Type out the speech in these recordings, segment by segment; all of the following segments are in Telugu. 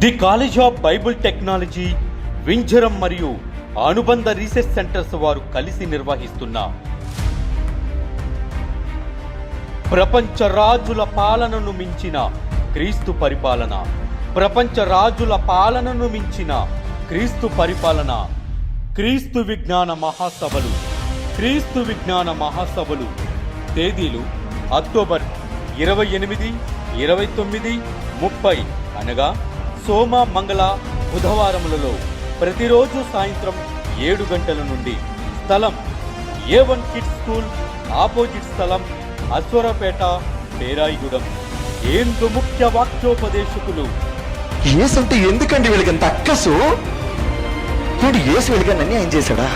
The college of Bible technology, Vinjaram మరియు అనుబంధ రీసెర్చ్ సెంటర్స్ వారు కలిసి నిర్వహిస్తున్న ప్రపంచ రాజుల పాలనను మించిన క్రీస్తు పరిపాలన, ప్రపంచ రాజుల పాలనను మించిన క్రీస్తు పరిపాలన, క్రీస్తు విజ్ఞాన మహాసభలు. క్రీస్తు విజ్ఞాన మహాసభలు తేదీలు అక్టోబర్ 28, 29, 30 అనగా సోమ, మంగళ, బుధవారములలో ప్రతిరోజు సాయంత్రం 7 గంటల నుండి. స్థలం A1 కిడ్స్ స్కూల్ ఆపోజిట్ స్థలం, అశ్వరపేట, పేరాయిగూడెం. ఏందు ముఖ్య వాక్యోపదేశకులు. ఏసంటే ఎందుకండి వీళ్ళకంత అక్కసు? ఏంటి ఏసు వీళ్ళకన్నా అన్యాయం చేశాడా?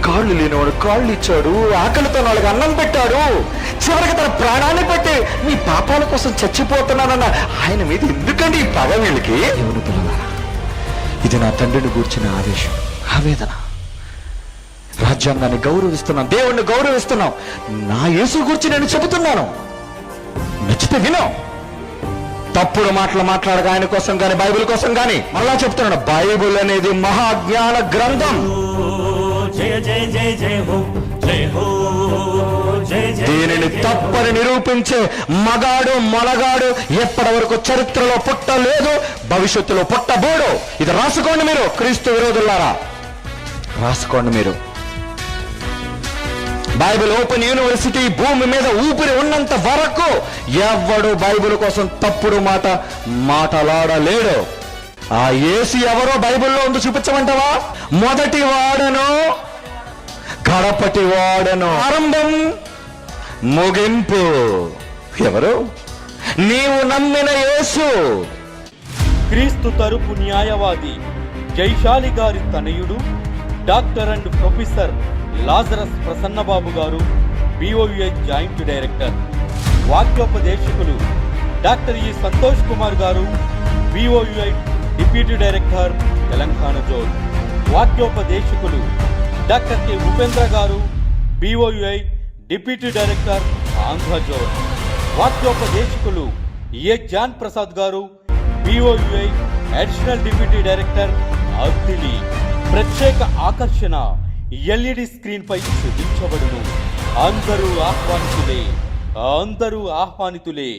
కాళ్ళు లేనివాడు కాళ్ళు ఇచ్చాడు, ఆకలితో వాళ్ళకి అన్నం పెట్టాడు, చివరికి తన ప్రాణాన్ని పెట్టి మీ పాపాల కోసం చచ్చిపోతున్నానన్న ఆయన మీద ఎందుకండి ఈ పగ వీళ్ళకి? దేవుని పిల్లలారా, ఇది నా తండ్రిని గూర్చిన ఆవేశం, ఆవేదన. రాజ్యాంగాన్ని గౌరవిస్తున్నాం, దేవుణ్ణి గౌరవిస్తున్నాం, నా యేసు గురించి నేను చెబుతున్నాను. నచ్చితే విను. తప్పుడు మాటలు మాట్లాడగా ఆయన కోసం కానీ బైబిల్ కోసం కానీ మళ్ళా చెప్తున్నాడు, బైబిల్ అనేది మహాజ్ఞాన గ్రంథం. దీనిని తప్పని నిరూపించే మగాడు మొలగాడు ఎప్పటి వరకు చరిత్రలో పుట్టలేదు, భవిష్యత్తులో పుట్టబోడు. ఇది రాసుకోండి మీరు క్రీస్తు విరోధులారా, రాసుకోండి మీరు. బైబిల్ ఓపెన్ యూనివర్సిటీ భూమి మీద ఊపిరి ఉన్నంత వరకు ఎవడు బైబిల్ కోసం తప్పుడు మాటలాడలేడు. ఆ యేసు ఎవరో బైబిల్లో ఉంది, చూపించమంటావా? మొదటి వాడను, గడపటి వాడను, ఆరంభం ముగింపు. ఎవరు? నీవు నమ్మిన యేసు. క్రీస్తు తరపు న్యాయవాది జైశాలి గారి తనయుడు doctor and professor Lazarus Prasannababu garu, BOUI joint director. వాక్యోపదేశకులు doctor E Santosh Kumar garu, BOUI deputy director, Telangana zone. వాక్యోపదేశకులు doctor K Upendra garu, BOUI deputy director, Andhra zone. వాక్యోపదేశకులు A John Prasad garu, BOUI additional deputy director, అర్తిలి. ప్రత్యేక ఆకర్షణ LED స్క్రీన్ పై చూపించబడును. అందరూ ఆహ్వానితులే, అందరూ ఆహ్వానితులే.